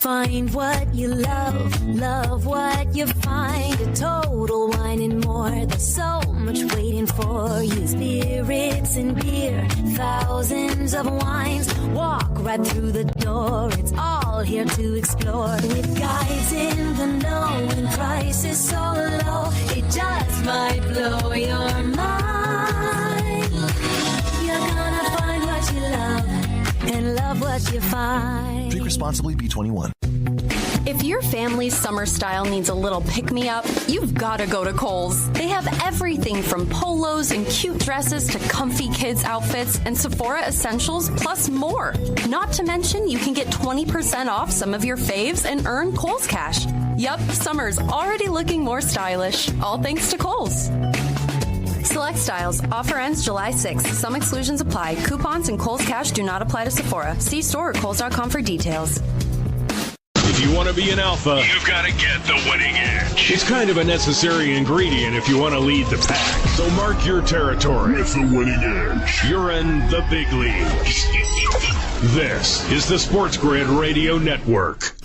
Find what you love, love what you find. A total wine and more. There's so much waiting for you. Spirits and beer, thousands of wines. Walk right through the door. It's all here to explore. With guides in the know and prices so low, it just might blow your mind. You're gonna find what you love and love what you find. Drink responsibly, B21. If your family's summer style needs a little pick-me-up, you've got to go to Kohl's. They have everything from polos and cute dresses to comfy kids' outfits and Sephora essentials, plus more. Not to mention, you can get 20% off some of your faves and earn Kohl's cash. Yup, summer's already looking more stylish, all thanks to Kohl's. Select styles. Offer ends July 6th. Some exclusions apply. Coupons and Kohl's cash do not apply to Sephora. See store or Kohl's.com for details. If you want to be an alpha, you've got to get the winning edge. It's kind of a necessary ingredient if you want to lead the pack. So mark your territory with the winning edge. You're in the big leagues. This is the SportsGrid Radio Network.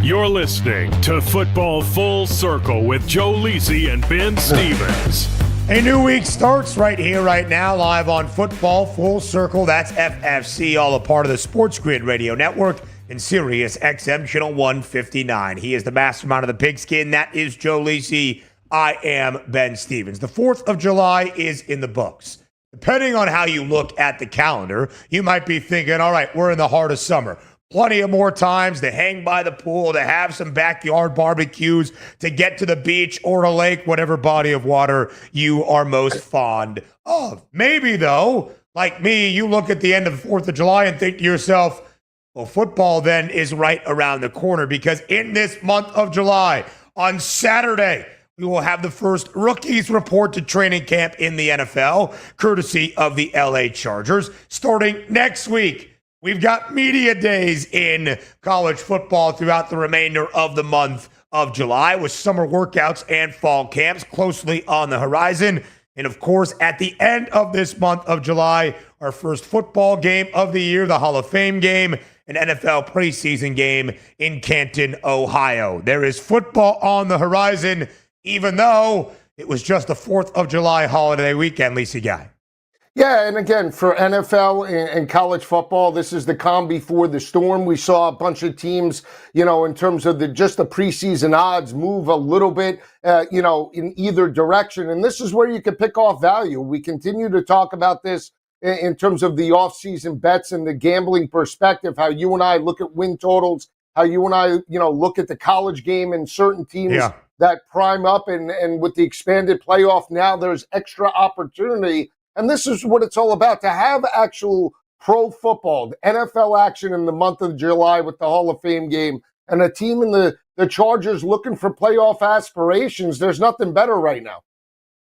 You're listening to Football Full Circle with Joe Lisi and Ben Stevens. A new week starts right here, right now, live on Football Full Circle. That's FFC, all a part of the SportsGrid Radio Network and Sirius XM Channel 159. He is the mastermind of the pigskin. That is Joe Lisi. I am Ben Stevens. The 4th of July is in the books. Depending on how you look at the calendar, you might be thinking, all right, we're in the heart of summer. Plenty of more times to hang by the pool, to have some backyard barbecues, to get to the beach or a lake, whatever body of water you are most fond of. Maybe, though, like me, you look at the end of the 4th of July and think to yourself, well, football then is right around the corner, because in this month of July, on Saturday, we will have the first rookies report to training camp in the NFL, courtesy of the LA Chargers. Starting next week, we've got media days in college football throughout the remainder of the month of July, with summer workouts and fall camps closely on the horizon. And of course, at the end of this month of July, our first football game of the year, the Hall of Fame game, an NFL preseason game in Canton, Ohio. There is football on the horizon, even though it was just the 4th of July holiday weekend, Lisa Guy. Yeah, and again, for NFL and college football, this is the calm before the storm. We saw a bunch of teams, in terms of just the preseason odds move a little bit, in either direction. And this is where you can pick off value. We continue to talk about this in terms of the offseason bets and the gambling perspective, how you and I look at win totals, how you and I, look at the college game and certain teams that prime up. And with the expanded playoff now, there's extra opportunity. And this is what it's all about, to have actual pro football, the NFL action in the month of July with the Hall of Fame game, and a team in the Chargers looking for playoff aspirations. There's nothing better right now.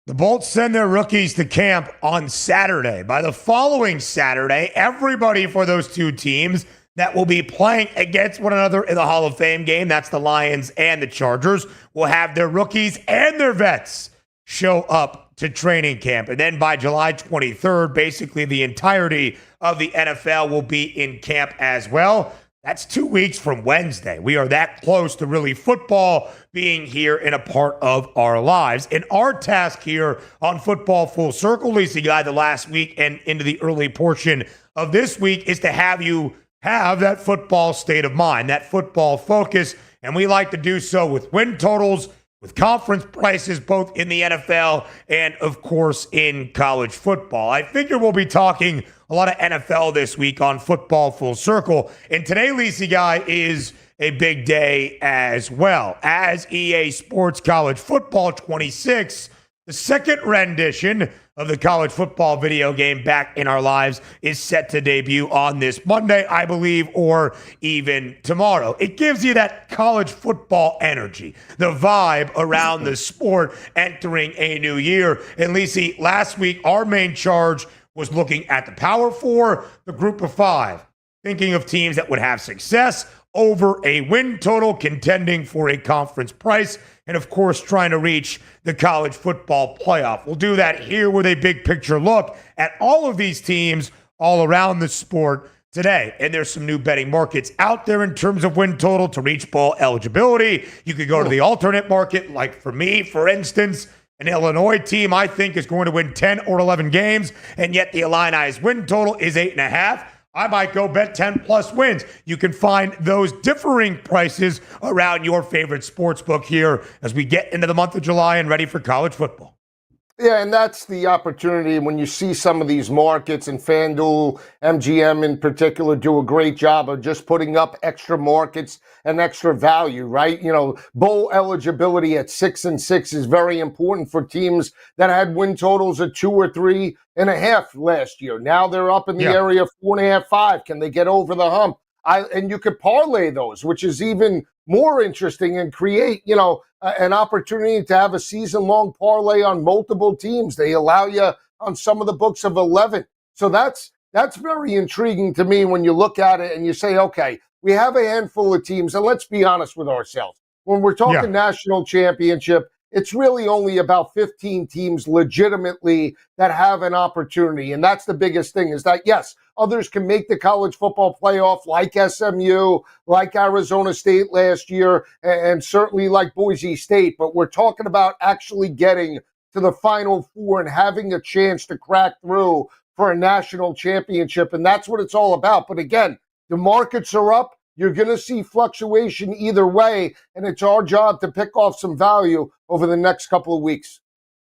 The Bolts send their rookies to camp on Saturday. By the following Saturday, everybody for those two teams that will be playing against one another in the Hall of Fame game, that's the Lions and the Chargers, will have their rookies and their vets show up to training camp. And then by July 23rd, basically the entirety of the NFL will be in camp as well. That's 2 weeks from Wednesday. We are that close to really football being here in a part of our lives. And our task here on Football Full Circle, Lisa Guy, the last week and into the early portion of this week, is to have you have that football state of mind, that football focus. And we like to do so with win totals, with conference prices, both in the NFL and, of course, in college football. I figure we'll be talking a lot of NFL this week on Football Full Circle. And today, Lisa Guy, is a big day as well. As EA Sports College Football 26, the second rendition of the college football video game Back in Our Lives, is set to debut on this Monday, I believe, or even tomorrow. It gives you that college football energy, the vibe around the sport entering a new year. And Lisa, last week, our main charge was looking at the Power Four, the Group of Five, thinking of teams that would have success over a win total, contending for a conference price, and of course trying to reach the college football playoff. We'll do that here with a big picture look at all of these teams all around the sport today. And there's some new betting markets out there in terms of win total to reach bowl eligibility. You could go to the alternate market, like for me, for instance, an Illinois team I think is going to win 10 or 11 games, and yet the Illini's win total is 8.5. I might go bet 10 plus wins. You can find those differing prices around your favorite sports book here as we get into the month of July and ready for college football. Yeah, and that's the opportunity when you see some of these markets, and FanDuel, MGM in particular, do a great job of just putting up extra markets and extra value, right? You know, bowl eligibility at 6-6 is very important for teams that had win totals of 2 or 3.5 last year. Now they're up in the area of 4.5, 5. Can they get over the hump? And you could parlay those, which is even more interesting, and create, an opportunity to have a season-long parlay on multiple teams. They allow you on some of the books of 11. So that's very intriguing to me when you look at it and you say, okay, we have a handful of teams, and let's be honest with ourselves. When we're talking national championship, it's really only about 15 teams legitimately that have an opportunity. And that's the biggest thing, is that, yes, others can make the college football playoff, like SMU, like Arizona State last year, and certainly like Boise State. But we're talking about actually getting to the Final Four and having a chance to crack through for a national championship. And that's what it's all about. But again, the markets are up. You're going to see fluctuation either way, and it's our job to pick off some value over the next couple of weeks.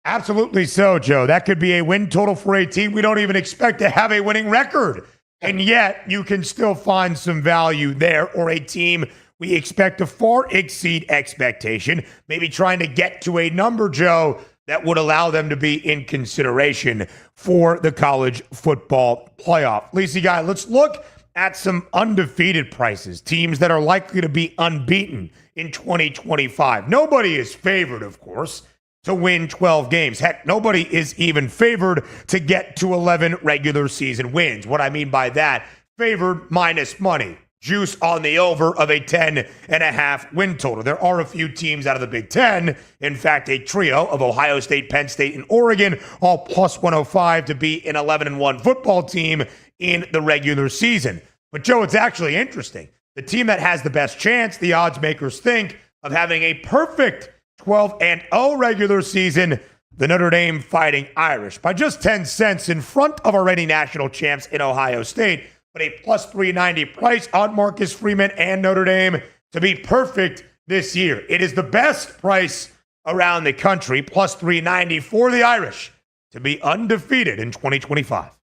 Absolutely so, Joe. That could be a win total for a team we don't even expect to have a winning record. And yet you can still find some value there, or a team we expect to far exceed expectation, maybe trying to get to a number, Joe, that would allow them to be in consideration for the college football playoff. Lisa Guy, let's look at some undefeated prices, teams that are likely to be unbeaten in 2025. Nobody is favored, of course, to win 12 games. Heck, nobody is even favored to get to 11 regular season wins. What I mean by that, favored minus money. Juice on the over of a 10.5 win total. There are a few teams out of the Big Ten, in fact, a trio of Ohio State, Penn State, and Oregon, all plus 105 to be an 11-1 football team in the regular season. But Joe, it's actually interesting. The team that has the best chance, the odds makers think, of having a perfect 12-0 regular season, the Notre Dame Fighting Irish, by just 10 cents in front of our reigning national champs in Ohio State, but a plus 390 price on Marcus Freeman and Notre Dame to be perfect this year. It is the best price around the country, plus 390 for the Irish to be undefeated in 2025.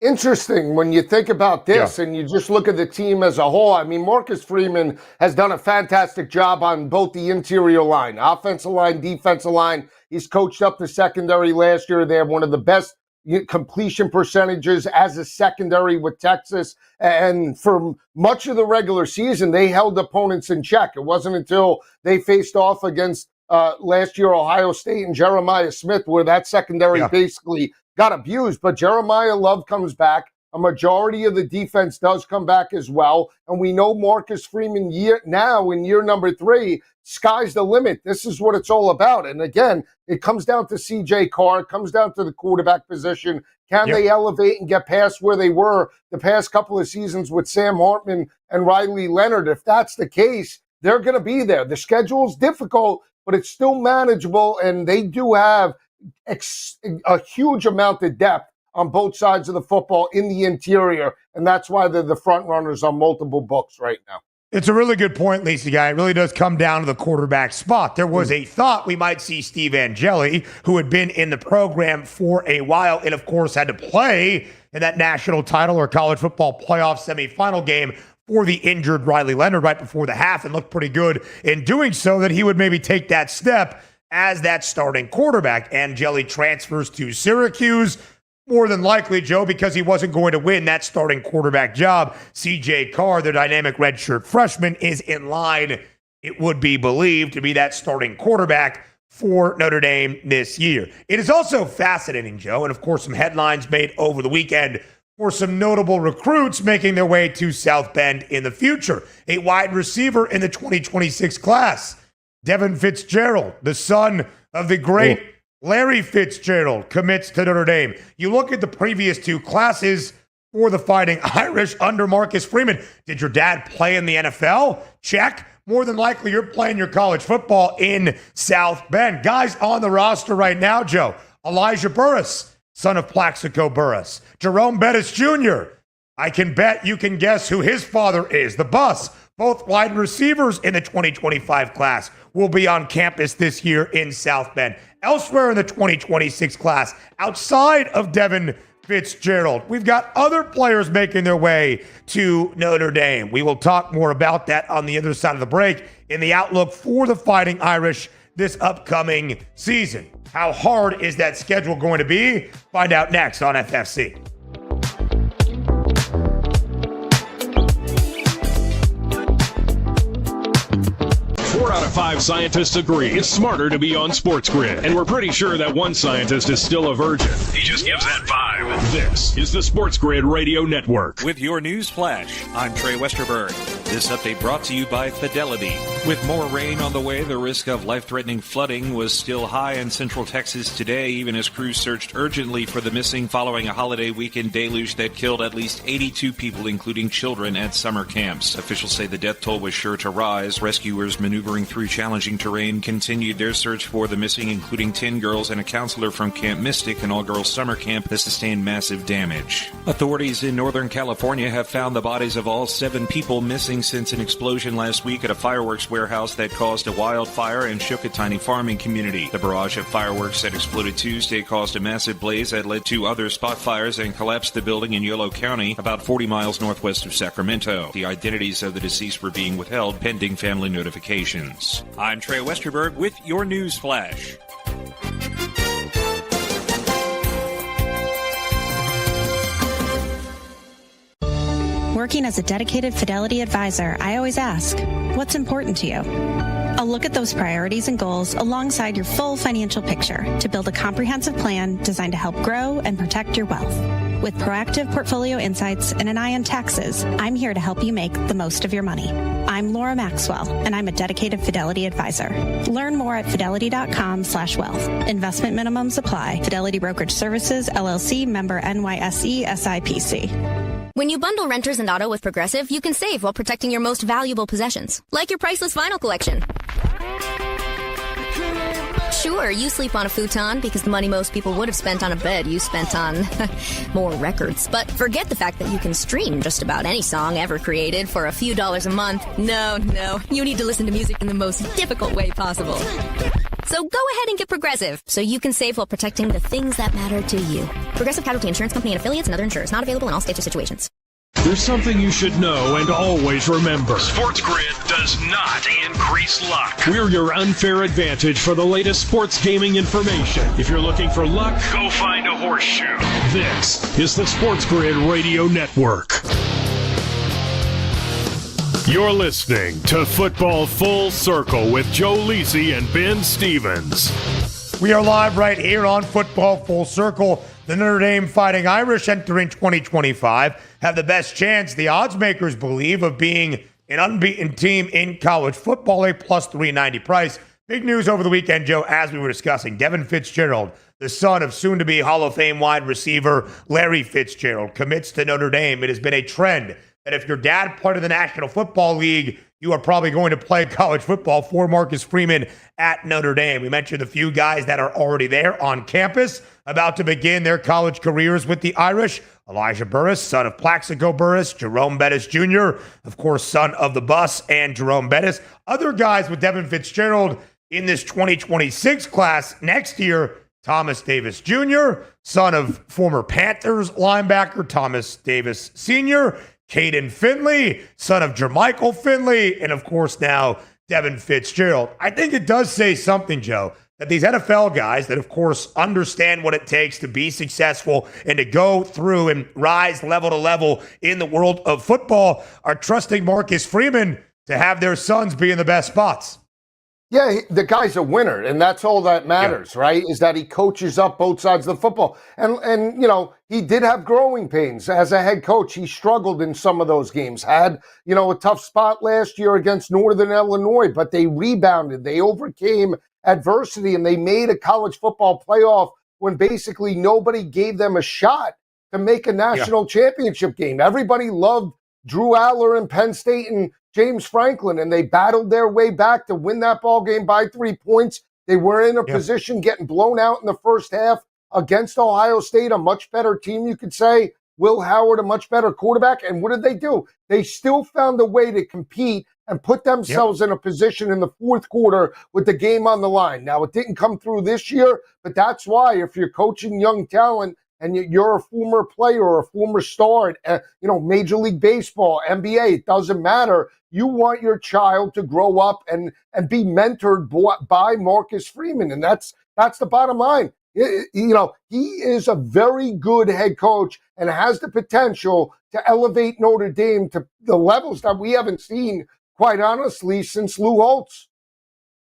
Interesting when you think about this and you just look at the team as a whole. I mean, Marcus Freeman has done a fantastic job on both the interior line, offensive line, defensive line. He's coached up the secondary last year. They have one of the best completion percentages as a secondary with Texas. And for much of the regular season, they held opponents in check. It wasn't until they faced off against last year Ohio State and Jeremiah Smith where that secondary basically got abused. But Jeremiah Love comes back. A majority of the defense does come back as well. And we know Marcus Freeman in year number 3, sky's the limit. This is what it's all about. And again, it comes down to CJ Carr. It comes down to the quarterback position. Can they elevate and get past where they were the past couple of seasons with Sam Hartman and Riley Leonard? If that's the case, they're going to be there. The schedule's difficult, but it's still manageable. And they do have a huge amount of depth on both sides of the football in the interior, and that's why they're the front runners on multiple books right now. It's a really good point, Lisa Guy. It really does come down to the quarterback spot. There was a thought we might see Steve Angeli, who had been in the program for a while and, of course, had to play in that national title or college football playoff semifinal game for the injured Riley Leonard right before the half, and looked pretty good in doing so, that he would maybe take that step as that starting quarterback. Angeli transfers to Syracuse, more than likely, Joe, because he wasn't going to win that starting quarterback job. CJ Carr, the dynamic redshirt freshman, is in line, it would be believed, to be that starting quarterback for Notre Dame this year. It is also fascinating, Joe, and of course some headlines made over the weekend for some notable recruits making their way to South Bend in the future. A wide receiver in the 2026 class, Devin Fitzgerald, the son of the great Larry Fitzgerald, commits to Notre Dame. You look at the previous 2 classes, for the Fighting Irish under Marcus Freeman. Did your dad play in the NFL? Check. More than likely, you're playing your college football in South Bend. Guys on the roster right now, Joe. Elijah Burris, son of Plaxico Burris. Jerome Bettis Jr. I can bet you can guess who his father is. The Bus. Both wide receivers in the 2025 class will be on campus this year in South Bend. Elsewhere in the 2026 class, outside of Devin Fitzgerald, we've got other players making their way to Notre Dame. We will talk more about that on the other side of the break in the outlook for the Fighting Irish this upcoming season. How hard is that schedule going to be? Find out next on FFC. 4 out of 5 scientists agree it's smarter to be on SportsGrid. And we're pretty sure that one scientist is still a virgin. He just gives that vibe. This is the SportsGrid Radio Network. With your news flash, I'm Trey Westerberg. This update brought to you by Fidelity. With more rain on the way, the risk of life-threatening flooding was still high in central Texas today, even as crews searched urgently for the missing following a holiday weekend deluge that killed at least 82 people, including children, at summer camps. Officials say the death toll was sure to rise. Rescuers maneuvering through challenging terrain continued their search for the missing, including 10 girls and a counselor from Camp Mystic, an all-girls summer camp that sustained massive damage. Authorities in Northern California have found the bodies of all 7 people missing since an explosion last week at a fireworks warehouse that caused a wildfire and shook a tiny farming community. The barrage of fireworks that exploded Tuesday caused a massive blaze that led to other spot fires and collapsed the building in Yolo County, about 40 miles northwest of Sacramento. The identities of the deceased were being withheld pending family notifications. I'm Trey Westerberg with your news flash. Working as a dedicated Fidelity advisor, I always ask, what's important to you? I'll look at those priorities and goals alongside your full financial picture to build a comprehensive plan designed to help grow and protect your wealth. With proactive portfolio insights and an eye on taxes, I'm here to help you make the most of your money. I'm Laura Maxwell, and I'm a dedicated Fidelity advisor. Learn more at fidelity.com/wealth. Investment minimums apply. Fidelity Brokerage Services, LLC, member NYSE, SIPC. When you bundle renters and auto with Progressive, you can save while protecting your most valuable possessions, like your priceless vinyl collection. Sure, you sleep on a futon because the money most people would have spent on a bed you spent on more records. But forget the fact that you can stream just about any song ever created for a few dollars a month. No, you need to listen to music in the most difficult way possible. So go ahead and get Progressive so you can save while protecting the things that matter to you. Progressive Casualty Insurance Company and affiliates and other insurers. Not available in all states or situations. There's something you should know and always remember. SportsGrid does not increase luck. We're your unfair advantage for the latest sports gaming information. If you're looking for luck, Go find a horseshoe. this is the SportsGrid Radio Network. You're listening to Football Full Circle with Joe Lisi and Ben Stevens. We are live right here on Football Full Circle. The Notre Dame Fighting Irish entering 2025 have the best chance, the odds makers believe, of being an unbeaten team in college football, a plus 390 price. Big news over the weekend, Joe, as we were discussing. Devin Fitzgerald, the son of soon-to-be Hall of Fame wide receiver Larry Fitzgerald, commits to Notre Dame. It has been a trend that if your dad played in the National Football League, you are probably going to play college football for Marcus Freeman at Notre Dame. We mentioned a few guys that are already there on campus, about to begin their college careers with the Irish. Elijah Burris, son of Plaxico Burris. Jerome Bettis Jr., of course, son of the Bus and Jerome Bettis. Other guys with Devin Fitzgerald in this 2026 class next year, Thomas Davis Jr., son of former Panthers linebacker Thomas Davis Sr., Caden Finley, son of Jermichael Finley, and of course now Devin Fitzgerald. I think it does say something, Joe, that these NFL guys that, of course, understand what it takes to be successful and to go through and rise level to level in the world of football are trusting Marcus Freeman to have their sons be in the best spots. Yeah, the guy's a winner, and that's all that matters, right? Is that he coaches up both sides of the football. And you know, he did have growing pains as a head coach. He struggled in some of those games, had, you know, a tough spot last year against Northern Illinois, but they rebounded. They overcame adversity, and they made a college football playoff when basically nobody gave them a shot. to make a national championship game. Everybody loved Drew Aller and Penn State and James Franklin, and they battled their way back to win that ball game by 3 points. They were in a position getting blown out in the first half against Ohio State, a much better team, you could say. Will Howard, a much better quarterback. And what did they do? They still found a way to compete and put themselves in a position in the fourth quarter with the game on the line. Now, it didn't come through this year, but that's why if you're coaching young talent and you're a former player or a former star at, Major League Baseball, NBA, it doesn't matter. You want your child to grow up and be mentored by Marcus Freeman. And that's the bottom line. He is a very good head coach and has the potential to elevate Notre Dame to the levels that we haven't seen, quite honestly, since Lou Holtz.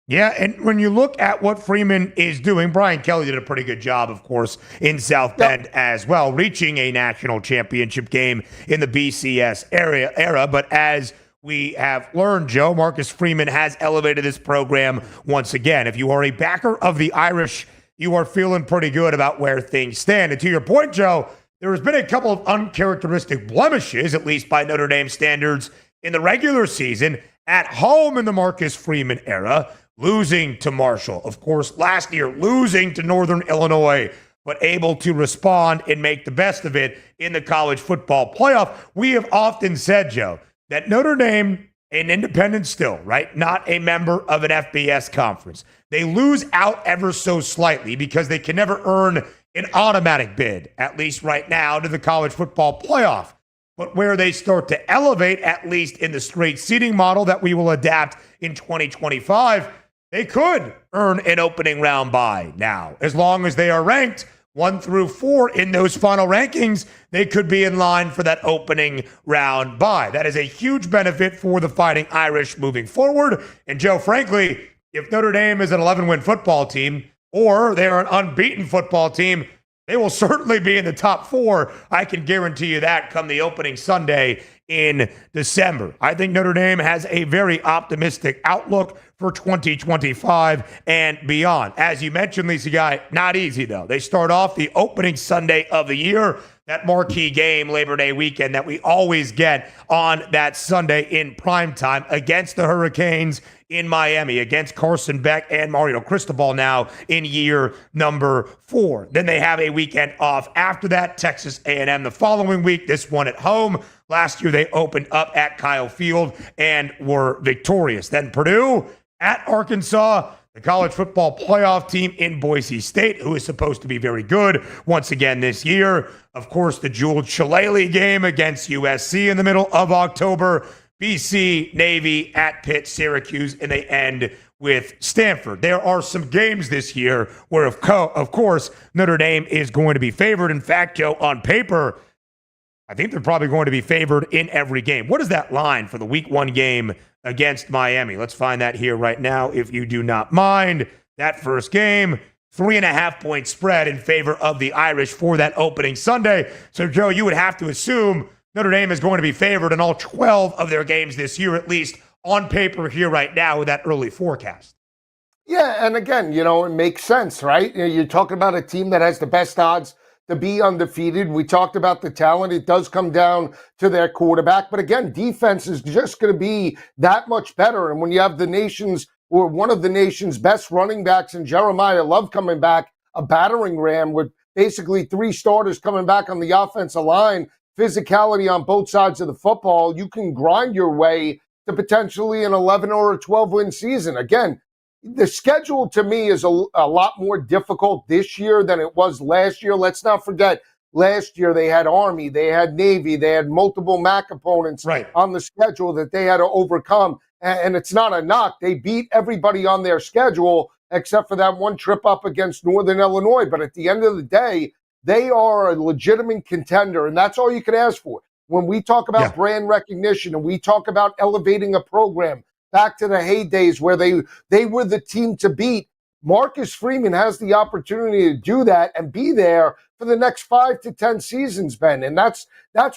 Yeah, and when you look at what Freeman is doing, Brian Kelly did a pretty good job, of course, in South Bend as well, reaching a national championship game in the BCS era. But as we have learned, Joe, Marcus Freeman has elevated this program once again. If you are a backer of the Irish, you are feeling pretty good about where things stand. And to your point, Joe, there has been a couple of uncharacteristic blemishes, at least by Notre Dame standards, in the regular season, at home in the Marcus Freeman era, losing to Marshall. Of course, last year, losing to Northern Illinois, but able to respond and make the best of it in the college football playoff. We have often said, Joe, that Notre Dame, an independent still, right? Not a member of an FBS conference. They lose out ever so slightly because they can never earn an automatic bid, at least right now, to the college football playoff. But where they start to elevate, at least in the straight seeding model that we will adapt in 2025, they could earn an opening round bye now. As long as they are ranked 1 through 4 in those final rankings, they could be in line for that opening round bye. That is a huge benefit for the Fighting Irish moving forward. And Joe, frankly, if Notre Dame is an 11-win football team or they're an unbeaten football team, they will certainly be in the top 4. I can guarantee you that come the opening Sunday in December. I think Notre Dame has a very optimistic outlook for 2025 and beyond. As you mentioned, Lisa Guy, not easy though. They start off the opening Sunday of the year, that marquee game, Labor Day weekend, that we always get on that Sunday in primetime against the Hurricanes in Miami, against Carson Beck and Mario Cristobal now in year number 4. Then they have a weekend off after that, Texas A&M the following week, this one at home. Last year they opened up at Kyle Field and were victorious. Then Purdue at Arkansas, the college football playoff team in Boise State, who is supposed to be very good once again this year. Of course, the Jewel Shillelagh game against USC in the middle of October. BC, Navy, at Pitt, Syracuse, and they end with Stanford. There are some games this year where, of course, Notre Dame is going to be favored. In fact, Joe, on paper, I think they're probably going to be favored in every game. What is that line for the week 1 game against Miami? Let's find that here right now, if you do not mind. That first game, 3.5-point spread in favor of the Irish for that opening Sunday. So, Joe, you would have to assume Notre Dame is going to be favored in all 12 of their games this year, at least on paper here right now with that early forecast. Yeah, and again, it makes sense, right? You're talking about a team that has the best odds to be undefeated. We talked about the talent. It does come down to their quarterback. But again, defense is just going to be that much better. And when you have the nation's or one of the nation's best running backs in Jeremiah Love coming back, a battering ram with basically 3 starters coming back on the offensive line, physicality on both sides of the football, you can grind your way to potentially an 11 or a 12-win season. Again, the schedule to me is a lot more difficult this year than it was last year. Let's not forget, last year they had Army, they had Navy, they had multiple MAC opponents on the schedule that they had to overcome. And it's not a knock. They beat everybody on their schedule except for that one trip up against Northern Illinois. But at the end of the day, they are a legitimate contender, and that's all you can ask for. When we talk about brand recognition and we talk about elevating a program back to the heydays where they were the team to beat, Marcus Freeman has the opportunity to do that and be there for the next 5 to 10 seasons, Ben. And that's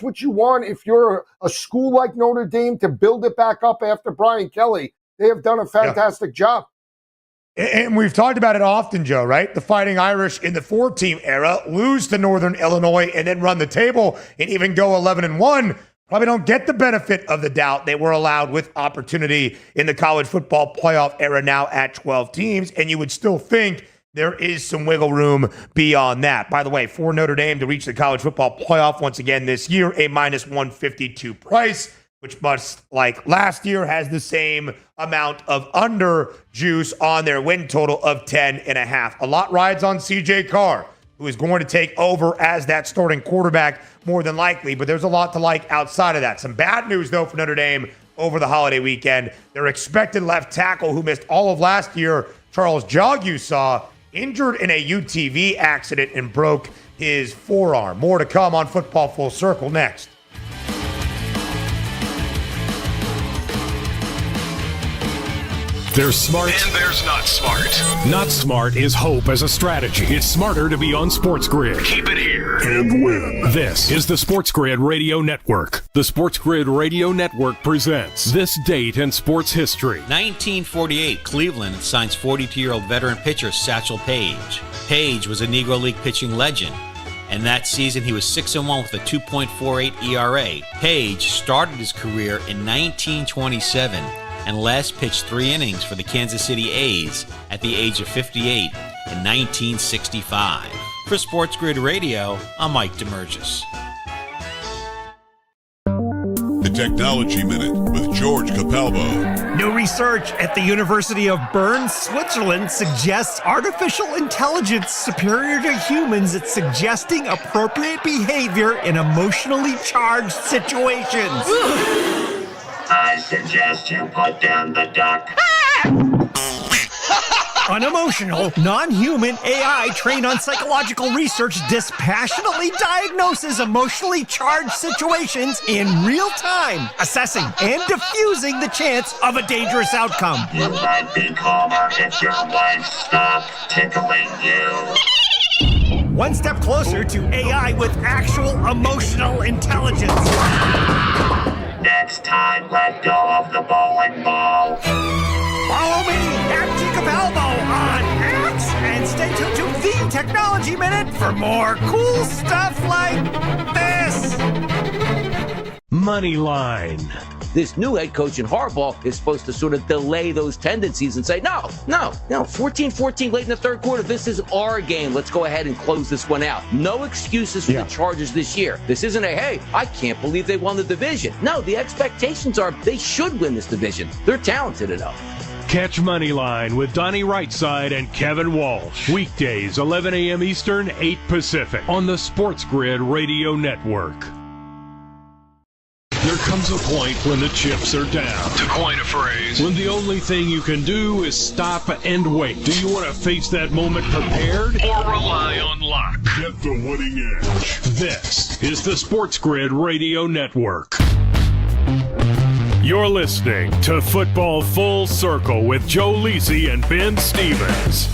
what you want if you're a school like Notre Dame, to build it back up after Brian Kelly. They have done a fantastic job. And we've talked about it often, Joe, right? The Fighting Irish in the 4-team era lose to Northern Illinois and then run the table and even go 11-1. Probably don't get the benefit of the doubt they were allowed with opportunity in the college football playoff era now at 12 teams. And you would still think there is some wiggle room beyond that. By the way, for Notre Dame to reach the college football playoff once again this year, a minus 152 price, which much like last year has the same amount of under juice on their win total of 10.5. A lot rides on CJ Carr, who is going to take over as that starting quarterback more than likely, but there's a lot to like outside of that. Some bad news, though, for Notre Dame over the holiday weekend. Their expected left tackle, who missed all of last year, Charles Jagu, saw injured in a UTV accident and broke his forearm. More to come on Football Full Circle next. There's smart. And there's not smart. Not smart is hope as a strategy. It's smarter to be on SportsGrid. Keep it here. And win. This is the SportsGrid Radio Network. The SportsGrid Radio Network presents This Date in Sports History. 1948, Cleveland signs 42-year-old veteran pitcher Satchel Paige. Paige was a Negro League pitching legend, and that season he was 6-1 with a 2.48 ERA. Paige started his career in 1927 and last pitched 3 innings for the Kansas City A's at the age of 58 in 1965. For SportsGrid Radio, I'm Mike DeMurgis. The Technology Minute with George Capalbo. New research at the University of Bern, Switzerland suggests artificial intelligence superior to humans at suggesting appropriate behavior in emotionally charged situations. I suggest you put down the duck. Unemotional, non-human AI trained on psychological research dispassionately diagnoses emotionally charged situations in real time, assessing and diffusing the chance of a dangerous outcome. You might be calmer if your wife stopped tickling you. One step closer to AI with actual emotional intelligence. Next time, let go of the bowling ball. Follow me at Capalbo on X and stay tuned to the Technology Minute for more cool stuff like this. Money line. This new head coach in Harbaugh is supposed to sort of delay those tendencies and say, no, 14-14 late in the third quarter. This is our game. Let's go ahead and close this one out. No excuses for the Chargers this year. This isn't hey, I can't believe they won the division. No, the expectations are they should win this division. They're talented enough. Catch Moneyline with Donnie Rightside and Kevin Walsh. Weekdays, 11 a.m. Eastern, 8 Pacific on the SportsGrid Radio Network. There comes a point when the chips are down. To coin a phrase. When the only thing you can do is stop and wait. Do you want to face that moment prepared? Or rely on luck? Get the winning edge. This is the SportsGrid Radio Network. You're listening to Football Full Circle with Joe Lisi and Ben Stevens.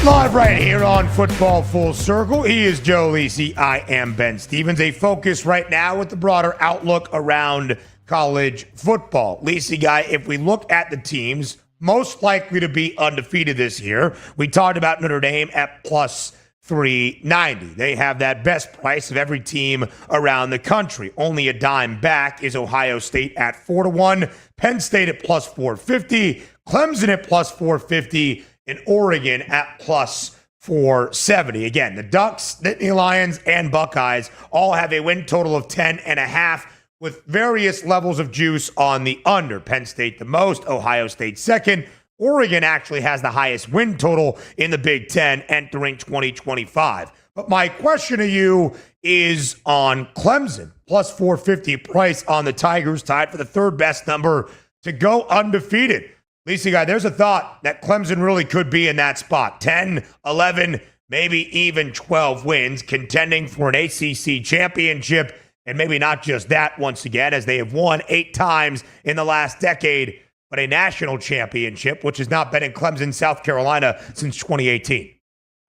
Live right here on Football Full Circle. He is Joe Lisi. I am Ben Stevens. A focus right now with the broader outlook around college football. Lisi guy, if we look at the teams most likely to be undefeated this year, we talked about Notre Dame at plus 390. They have that best price of every team around the country. Only a dime back is Ohio State at 4-1, Penn State at plus 450, Clemson at plus 450, and Oregon at plus 470. Again, the Ducks, the Lions, and Buckeyes all have a win total of 10.5 with various levels of juice on the under. Penn State the most, Ohio State second. Oregon actually has the highest win total in the Big Ten entering 2025. But my question to you is on Clemson, plus 450 price on the Tigers, tied for the third best number to go undefeated. Lisa, guy, there's a thought that Clemson really could be in that spot. 10, 11, maybe even 12 wins, contending for an ACC championship. And maybe not just that once again, as they have won 8 times in the last decade, but a national championship, which has not been in Clemson, South Carolina since 2018.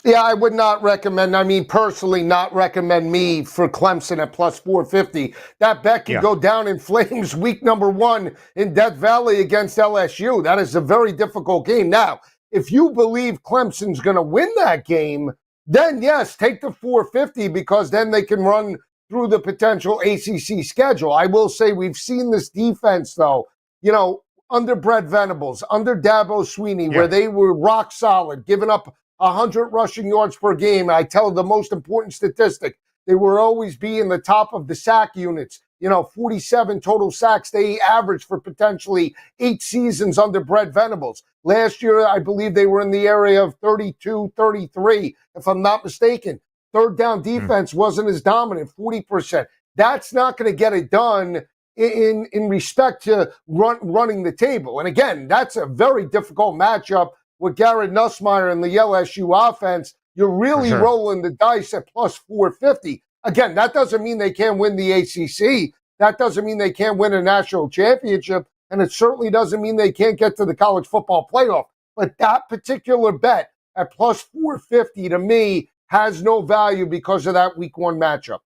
Yeah, I would not recommend, personally not recommend me for Clemson at plus 450. That bet could go down in flames week number 1 in Death Valley against LSU. That is a very difficult game. Now, If you believe Clemson's going to win that game, then yes, take the 450 because then they can run through the potential ACC schedule. I will say we've seen this defense, though, under Brett Venables, under Dabo Sweeney, where they were rock solid, giving up 100 rushing yards per game. I tell the most important statistic. They will always be in the top of the sack units. 47 total sacks they averaged for potentially 8 seasons under Brett Venables. Last year, I believe they were in the area of 32, 33, if I'm not mistaken. Third down defense wasn't as dominant, 40%. That's not going to get it done in respect to running the table. And again, that's a very difficult matchup with Garrett Nussmeier and the LSU offense. You're really rolling the dice at plus 450. Again, that doesn't mean they can't win the ACC. That doesn't mean they can't win a national championship. And it certainly doesn't mean they can't get to the college football playoff. But that particular bet at plus 450 to me has no value because of that week 1 matchup.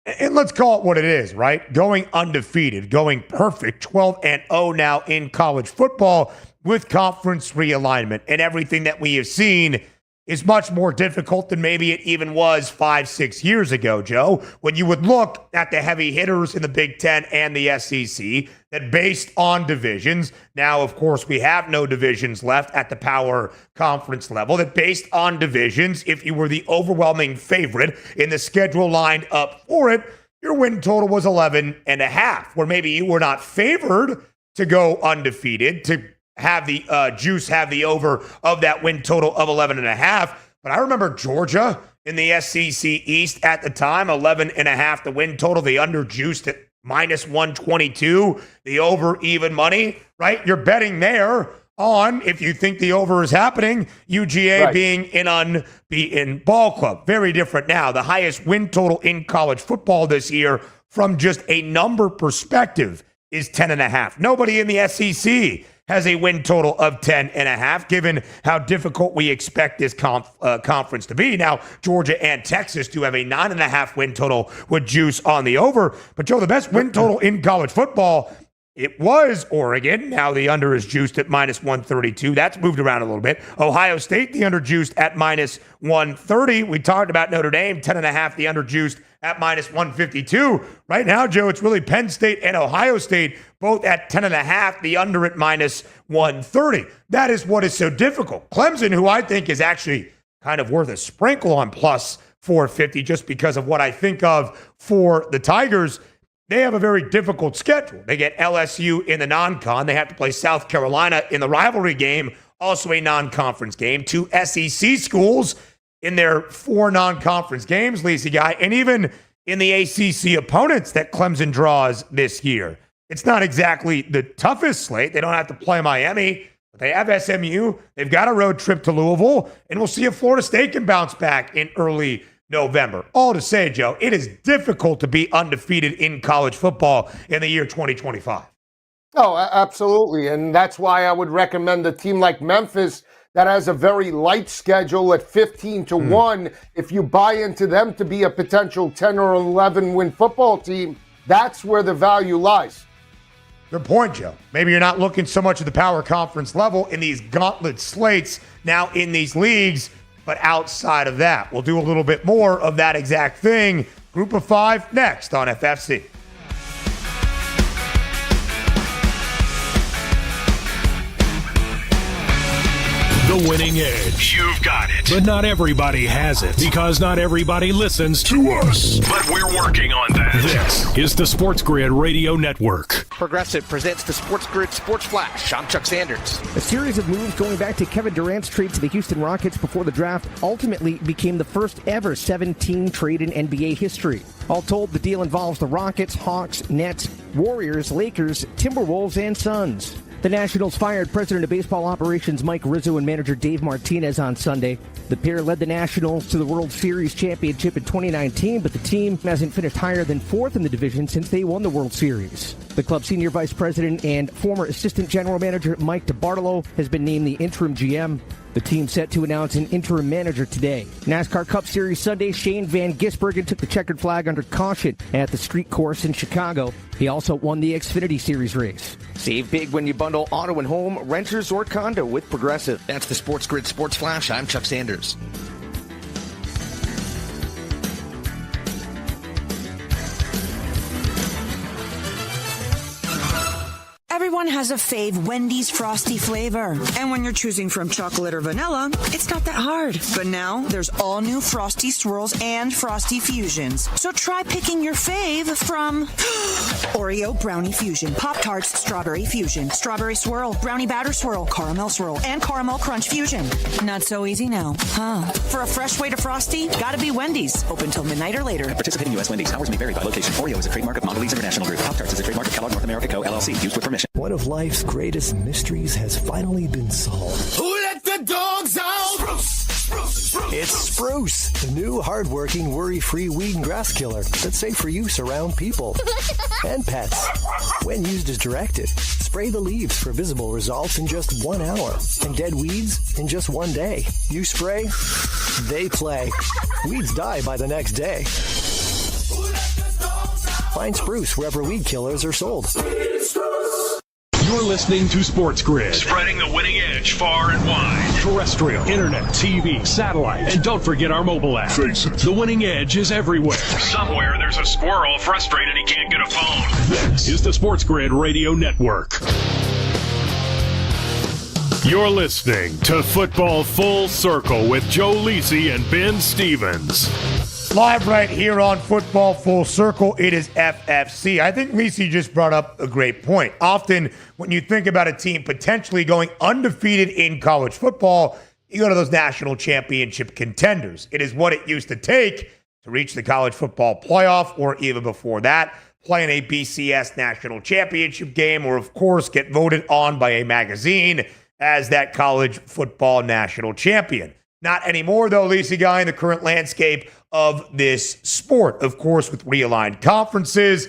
And let's call it what it is, right? Going undefeated, going perfect, 12-0 now in college football with conference realignment and everything that we have seen is much more difficult than maybe it even was 5-6 years ago, Joe, when you would look at the heavy hitters in the Big Ten and the SEC that based on divisions, now, of course, we have no divisions left at the power conference level, that based on divisions, if you were the overwhelming favorite in the schedule lined up for it, your win total was 11.5, where maybe you were not favored to go undefeated, to have the juice have the over of that win total of 11.5. But I remember Georgia in the SEC East at the time, 11.5 the win total, the under juiced at minus 122, the over even money, right? You're betting there on, if you think the over is happening, UGA being an unbeaten ball club. Very different now. The highest win total in college football this year from just a number perspective is 10.5. Nobody in the SEC has a win total of 10.5, given how difficult we expect this conference to be. Now, Georgia and Texas do have a 9.5 win total with juice on the over. But, Joe, the best win total in college football, it was Oregon. Now the under is juiced at minus 132. That's moved around a little bit. Ohio State, the under juiced at minus 130. We talked about Notre Dame, 10.5, the under juiced at minus 152. Right now, Joe, it's really Penn State and Ohio State, both at 10.5, the under at minus 130. That is what is so difficult. Clemson, who I think is actually kind of worth a sprinkle on plus 450 just because of what I think of for the Tigers, they have a very difficult schedule. They get LSU in the non-con. They have to play South Carolina in the rivalry game, also a non-conference game. 2 SEC schools in their 4 non-conference games, Lacey Guy, and even in the ACC opponents that Clemson draws this year. It's not exactly the toughest slate. They don't have to play Miami, but they have SMU. They've got a road trip to Louisville, and we'll see if Florida State can bounce back in early November. All to say, Joe, it is difficult to be undefeated in college football in the year 2025. Oh, absolutely. And that's why I would recommend a team like Memphis that has a very light schedule at 15-1. If you buy into them to be a potential 10 or 11 win football team, that's where the value lies. Good point, Joe. Maybe you're not looking so much at the power conference level in these gauntlet slates now in these leagues, but outside of that, we'll do a little bit more of that exact thing. Group of 5 next on FFC. The winning edge. You've got it. But not everybody has it, because not everybody listens to us. But we're working on that. This is the SportsGrid Radio Network. Progressive presents the SportsGrid Sports Flash. I'm Chuck Sanders. A series of moves going back to Kevin Durant's trade to the Houston Rockets before the draft ultimately became the first ever 7-team trade in NBA history. All told, the deal involves the Rockets, Hawks, Nets, Warriors, Lakers, Timberwolves, and Suns. The Nationals fired President of Baseball Operations Mike Rizzo and manager Dave Martinez on Sunday. The pair led the Nationals to the World Series championship in 2019, but the team hasn't finished higher than 4th in the division since they won the World Series. The club's senior vice president and former assistant general manager Mike DeBartolo has been named the interim GM. The team set to announce an interim manager today. NASCAR Cup Series Sunday, Shane Van Gisbergen took the checkered flag under caution at the street course in Chicago. He also won the Xfinity Series race. Save big when you bundle auto and home, renters, or condo with Progressive. That's the SportsGrid Sports Flash. I'm Chuck Sanders. Everyone has a fave Wendy's Frosty flavor. And when you're choosing from chocolate or vanilla, it's not that hard. But now there's all new Frosty Swirls and Frosty Fusions. So try picking your fave from Oreo Brownie Fusion, Pop-Tarts Strawberry Fusion, Strawberry Swirl, Brownie Batter Swirl, Caramel Swirl, and Caramel Crunch Fusion. Not so easy now, huh? For a fresh way to Frosty, gotta be Wendy's. Open till midnight or later. Participating U.S. Wendy's. Hours may vary by location. Oreo is a trademark of Mondelez International Group. Pop-Tarts is a trademark of Kellogg North America Co. LLC. Used with permission. One of life's greatest mysteries has finally been solved. Who let the dogs out? Spruce. It's Spruce, the new hard-working, worry-free weed and grass killer that's safe for use around people and pets. When used as directed, spray the leaves for visible results in just 1 hour and dead weeds in just 1 day. You spray, they play. Weeds die by the next day. Find Spruce wherever weed killers are sold. You're listening to Sports Grid. Spreading the winning edge far and wide. Terrestrial, internet, TV, satellite, and don't forget our mobile app. Face it. The winning edge is everywhere. Somewhere there's a squirrel frustrated he can't get a phone. This is the Sports Grid Radio Network. You're listening to Football Full Circle with Joe Lisi and Ben Stevens. Live right here on Football Full Circle, it is FFC. I think Lisi just brought up a great point. Often, when you think about a team potentially going undefeated in college football, you go to those national championship contenders. It is what it used to take to reach the college football playoff, or even before that, play in a BCS national championship game, or, of course, get voted on by a magazine as that college football national champion. Not anymore, though, Lisi Guy, in the current landscape of this sport. Of course, with realigned conferences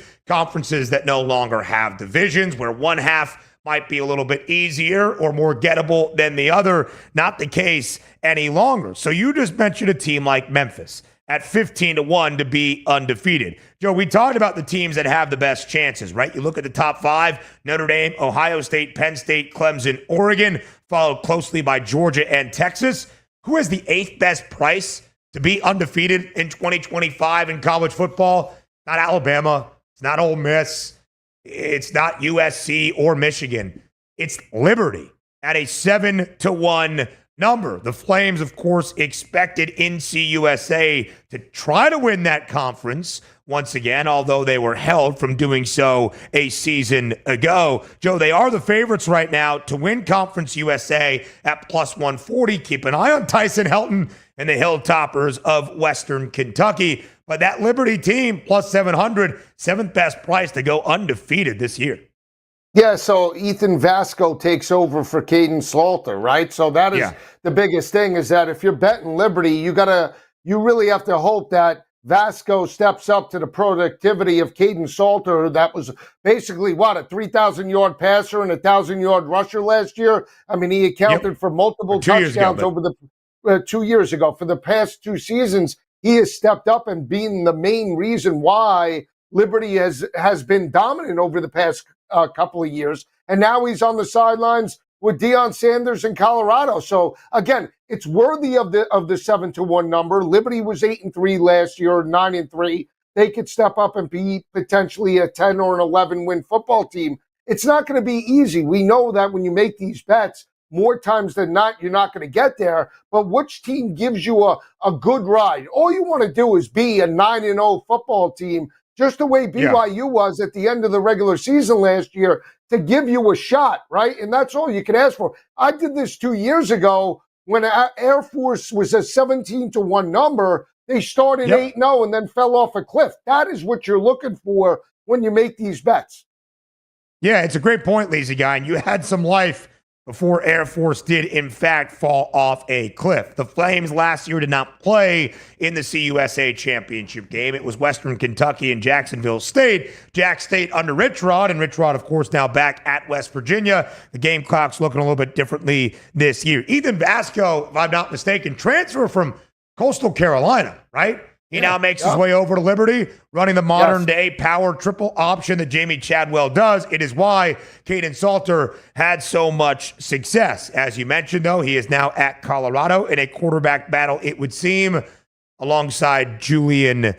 that no longer have divisions, where one half might be a little bit easier or more gettable than the other. Not the case any longer. So you just mentioned a team like Memphis at 15-1 to be undefeated. Joe, we talked about the teams that have the best chances, right? You look at the top five: Notre Dame, Ohio State, Penn State, Clemson, Oregon, followed closely by Georgia and Texas. Who has the eighth best price to be undefeated in 2025 in college football? Not Alabama. It's not Ole Miss. It's not USC or Michigan. It's Liberty at a 7-1 number. The Flames, of course, expected NCUSA to try to win that conference once again, although they were held from doing so a season ago. Joe, they are the favorites right now to win Conference USA at plus 140. Keep an eye on Tyson Helton and the Hilltoppers of Western Kentucky. But that Liberty team, plus 700, seventh best price to go undefeated this year. Yeah, so Ethan Vasco takes over for Caden Salter, right? So that is the biggest thing, is that if you're betting Liberty, you really have to hope that Vasco steps up to the productivity of Caden Salter. That was basically, a 3,000-yard passer and a 1,000-yard rusher last year. I mean, he accounted for multiple touchdowns over the 2 years ago. For the past two seasons, he has stepped up and been the main reason why Liberty has been dominant over the past couple of years. And now he's on the sidelines with Deion Sanders in Colorado. So again, it's worthy of the 7-1 number. Liberty was 8-3 last year, 9-3. They could step up and be potentially a 10 or an 11 win football team. It's not going to be easy. We know that when you make these bets, more times than not, you're not going to get there. But which team gives you a good ride? All you want to do is be a 9-0 football team, just the way BYU was at the end of the regular season last year, to give you a shot, right? And that's all you can ask for. I did this 2 years ago when Air Force was a 17-1 number. They started 8-0 and then fell off a cliff. That is what you're looking for when you make these bets. Yeah, it's a great point, Lazy Guy. And you had some life before Air Force did, in fact, fall off a cliff. The Flames last year did not play in the CUSA championship game. It was Western Kentucky and Jacksonville State. Jack State under Rich Rod, and Rich Rod, of course, now back at West Virginia. The Gamecocks looking a little bit differently this year. Ethan Vasco, if I'm not mistaken, transfer from Coastal Carolina, right? He now makes his way over to Liberty, running the modern-day power triple option that Jamie Chadwell does. It is why Caden Salter had so much success. As you mentioned, though, he is now at Colorado in a quarterback battle, it would seem, alongside Juju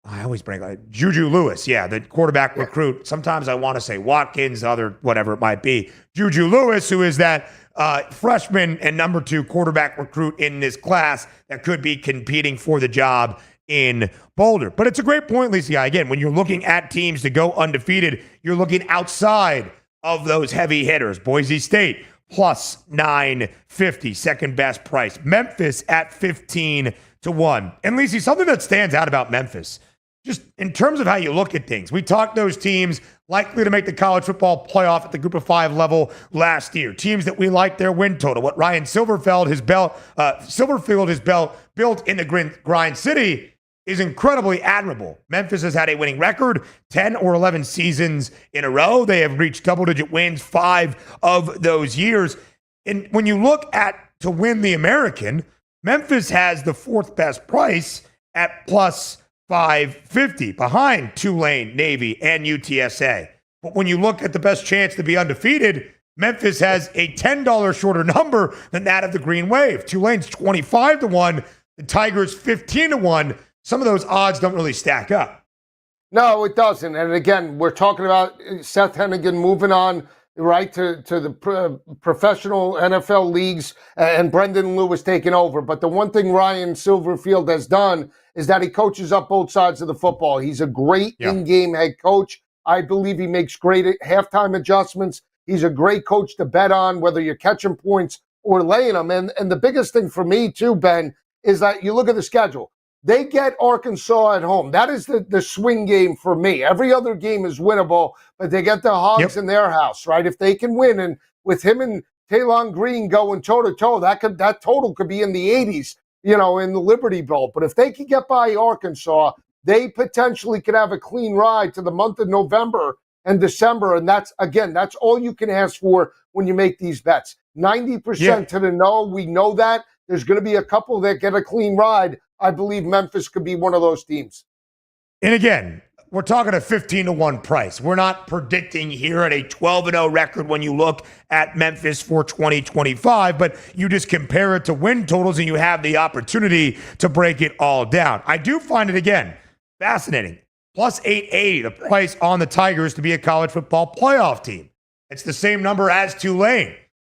Lewis, the quarterback recruit. Sometimes I want to say Watkins, other whatever it might be. Juju Lewis, who is that freshman and number 2 quarterback recruit in this class that could be competing for the job in Boulder. But it's a great point, Lisa. Again, when you're looking at teams to go undefeated, you're looking outside of those heavy hitters. Boise State plus 950, second best price. Memphis at 15-1. And Lisa, something that stands out about Memphis, just in terms of how you look at things, we talked those teams likely to make the college football playoff at the group of 5 level last year. Teams that we like their win total. What Ryan Silverfield has built in the Grind City is incredibly admirable. Memphis has had a winning record 10 or 11 seasons in a row. They have reached double-digit wins 5 of those years. And when you look at to win the American, Memphis has the 4th best price at plus 550 behind Tulane, Navy, and UTSA. But when you look at the best chance to be undefeated, Memphis has a $10 shorter number than that of the Green Wave. Tulane's 25-1, the Tigers 15-1. Some of those odds don't really stack up. No, it doesn't. And again, we're talking about Seth Hennigan moving on, right, to the professional NFL leagues and Brendan Lewis taking over. But the one thing Ryan Silverfield has done is that he coaches up both sides of the football. He's a great in-game head coach. I believe he makes great halftime adjustments. He's a great coach to bet on, whether you're catching points or laying them. And the biggest thing for me, too, Ben, is that you look at the schedule. They get Arkansas at home. That is the swing game for me. Every other game is winnable, but they get the Hogs in their house, right? If they can win, and with him and Taylon Green going toe-to-toe, that total could be in the 80s, in the Liberty Bowl. But if they can get by Arkansas, they potentially could have a clean ride to the month of November and December. And that's all you can ask for when you make these bets. 90% to the no, we know that. There's going to be a couple that get a clean ride. I believe Memphis could be one of those teams. And again, we're talking a 15-1 price. We're not predicting here at a 12-0 record when you look at Memphis for 2025, but you just compare it to win totals and you have the opportunity to break it all down. I do find it, again, fascinating. Plus 880, the price on the Tigers to be a college football playoff team. It's the same number as Tulane.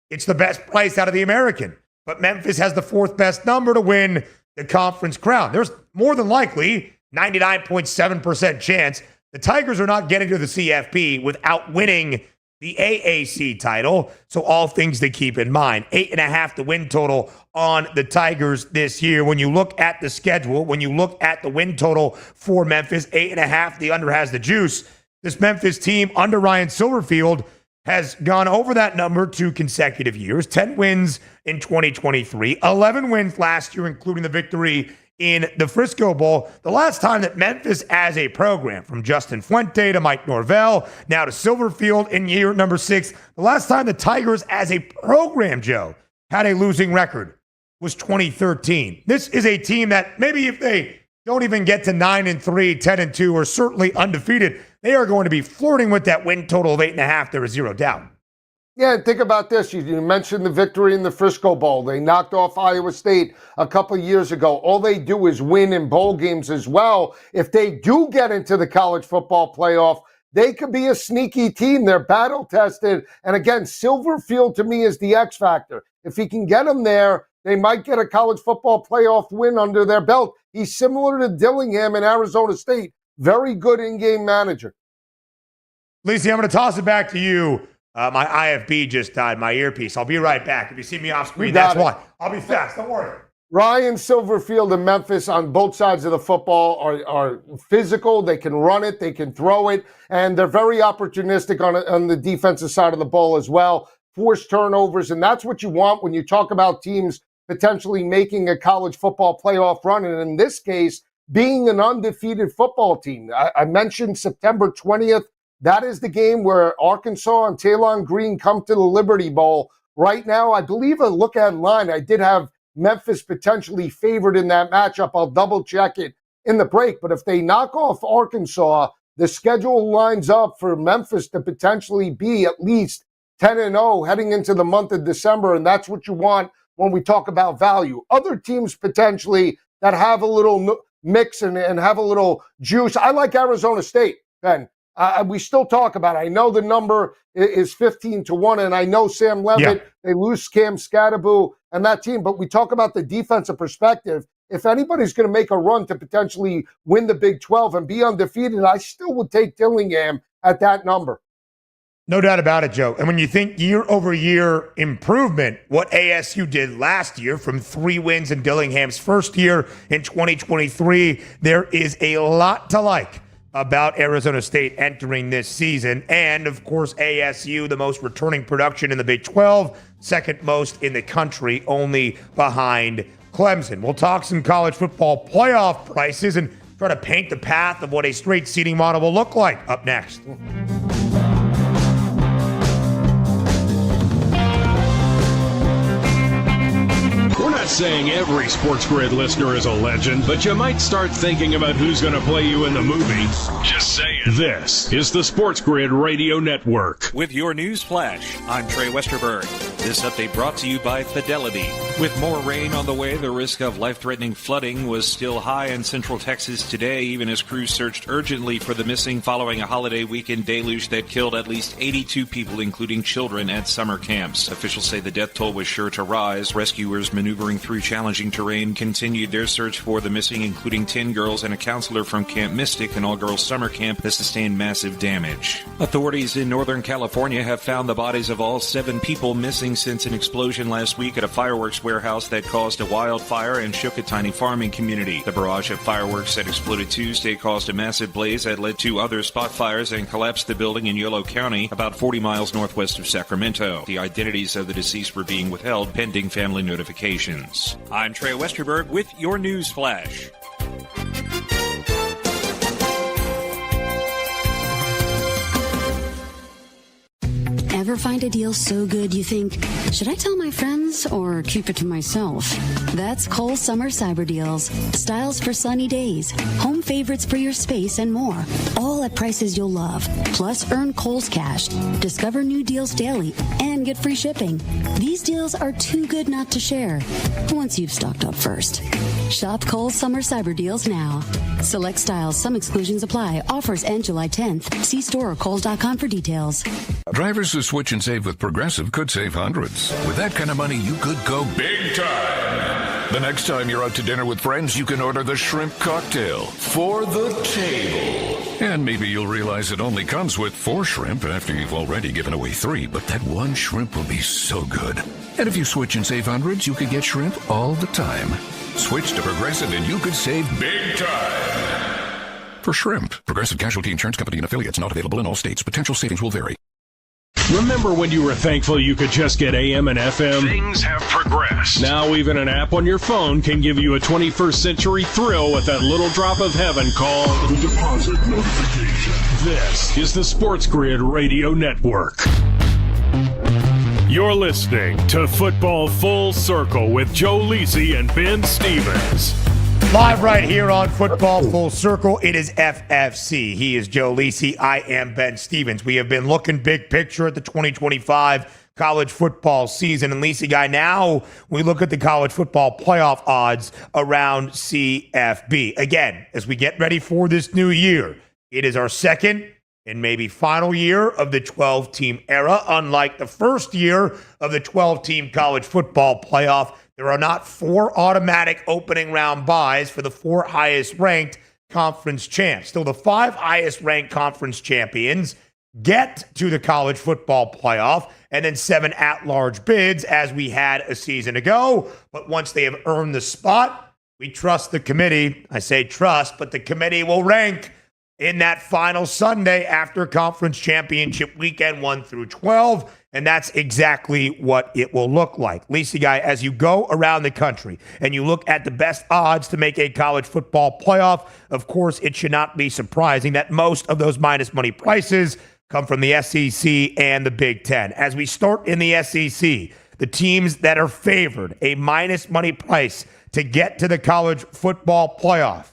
It's the best price out of the American. But Memphis has the 4th best number to win the conference crown. There's more than likely 99.7% chance the Tigers are not getting to the CFP without winning the AAC title. So all things to keep in mind. 8.5 the win total on the Tigers this year. When you look at the schedule, when you look at the win total for Memphis, 8.5, the under has the juice. This Memphis team under Ryan Silverfield has gone over that number 2 consecutive years. 10 wins in 2023, 11 wins last year, including the victory in the Frisco Bowl. The last time that Memphis as a program, from Justin Fuente to Mike Norvell, now to Silverfield in year number 6, the last time the Tigers as a program, Joe, had a losing record was 2013. This is a team that maybe if they don't even get to 9-3, 10-2, or certainly undefeated, they are going to be flirting with that win total of 8.5. There is zero doubt. Yeah, think about this. You mentioned the victory in the Frisco Bowl. They knocked off Iowa State a couple of years ago. All they do is win in bowl games as well. If they do get into the college football playoff, they could be a sneaky team. They're battle-tested. And again, Silverfield to me is the X factor. If he can get them there, they might get a college football playoff win under their belt. He's similar to Dillingham in Arizona State. Very good in-game manager. Lacey, I'm going to toss it back to you. My IFB just died, my earpiece. I'll be right back. If you see me off screen, that's why. I'll be fast. Don't worry. Ryan Silverfield and Memphis on both sides of the football are physical. They can run it. They can throw it. And they're very opportunistic on the defensive side of the ball as well. force turnovers, and that's what you want when you talk about teams potentially making a college football playoff run. And in this case, being an undefeated football team. I mentioned September 20th. That is the game where Arkansas and Taylon Green come to the Liberty Bowl. Right now, I believe a look at line, I did have Memphis potentially favored in that matchup. I'll double check it in the break. But if they knock off Arkansas, the schedule lines up for Memphis to potentially be at least 10-0 heading into the month of December. And that's what you want when we talk about value. Other teams potentially that have a little mix and have a little juice. I like Arizona State, Ben. We still talk about it. I know the number is 15-1, and I know Sam Levitt, they lose Cam Scatteraboo and that team, but we talk about the defensive perspective. If anybody's going to make a run to potentially win the Big 12 and be undefeated, I still would take Dillingham at that number. No doubt about it, Joe. And when you think year-over-year improvement, what ASU did last year from 3 wins in Dillingham's first year in 2023, there is a lot to like about Arizona State entering this season. And, of course, ASU, the most returning production in the Big 12, second most in the country, only behind Clemson. We'll talk some college football playoff prices and try to paint the path of what a straight seeding model will look like up next. We're not saying every SportsGrid listener is a legend, but you might start thinking about who's going to play you in the movie. Just saying. This is the SportsGrid Radio Network. With your news flash, I'm Trey Westerberg. This update brought to you by Fidelity. With more rain on the way, the risk of life-threatening flooding was still high in central Texas today, even as crews searched urgently for the missing following a holiday weekend deluge that killed at least 82 people, including children, at summer camps. Officials say the death toll was sure to rise. Rescuers maneuvering through challenging terrain continued their search for the missing, including 10 girls and a counselor from Camp Mystic, an all-girls summer camp that sustained massive damage. Authorities in Northern California have found the bodies of all 7 people missing since an explosion last week at a fireworks warehouse that caused a wildfire and shook a tiny farming community. The barrage of fireworks that exploded Tuesday caused a massive blaze that led to other spot fires and collapsed the building in Yolo County, about 40 miles northwest of Sacramento. The identities of the deceased were being withheld pending family notifications. I'm Trey Westerberg with your news flash. Ever find a deal so good you think, should I tell my friends or keep it to myself? That's Kohl's Summer Cyber Deals. Styles for sunny days, home favorites for your space, and more. All at prices you'll love. Plus, earn Kohl's Cash. Discover new deals daily and get free shipping. These deals are too good not to share once you've stocked up first. Shop Kohl's Summer Cyber Deals now. Select styles. Some exclusions apply. Offers end July 10th. See store or Kohl's.com for details. Drivers who switch and save with Progressive could save hundreds. With that kind of money, you could go big time. The next time you're out to dinner with friends, you can order the shrimp cocktail for the table. And maybe you'll realize it only comes with 4 shrimp after you've already given away 3, but that one shrimp will be so good. And if you switch and save hundreds, you could get shrimp all the time. Switch to Progressive and you could save big time. For shrimp, Progressive Casualty Insurance Company and affiliates, not available in all states. Potential savings will vary. Remember when you were thankful you could just get AM and FM? Things have progressed. Now even an app on your phone can give you a 21st century thrill with that little drop of heaven called the deposit notification. This is the SportsGrid Radio Network. You're listening to Football Full Circle with Joe Lisi and Ben Stevens. Live right here on Football Full Circle. It is FFC. He is Joe Lisi. I am Ben Stevens. We have been looking big picture at the 2025 college football season. And Lisi Guy, now we look at the college football playoff odds around CFB. Again, as we get ready for this new year, it is our second and maybe final year of the 12-team era. Unlike the first year of the 12-team college football playoff, there are not 4 automatic opening round buys for the 4 highest ranked conference champs. Still, the 5 highest ranked conference champions get to the college football playoff, and then 7 at-large bids as we had a season ago. But once they have earned the spot, we trust the committee. I say trust, but the committee will rank in that final Sunday after conference championship weekend 1 through 12. And that's exactly what it will look like. Lisa Guy, as you go around the country and you look at the best odds to make a college football playoff, of course, it should not be surprising that most of those minus money prices come from the SEC and the Big Ten. As we start in the SEC, the teams that are favored a minus money price to get to the college football playoff.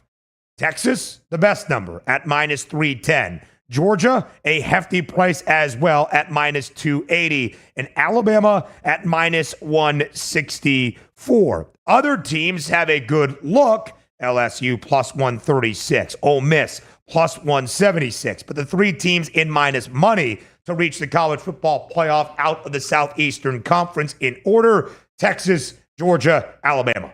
Texas, the best number at minus 310. Georgia, a hefty price as well at minus 280. And Alabama at minus 164. Other teams have a good look. LSU plus 136. Ole Miss plus 176. But the three teams in minus money to reach the college football playoff out of the Southeastern Conference in order: Texas, Georgia, Alabama.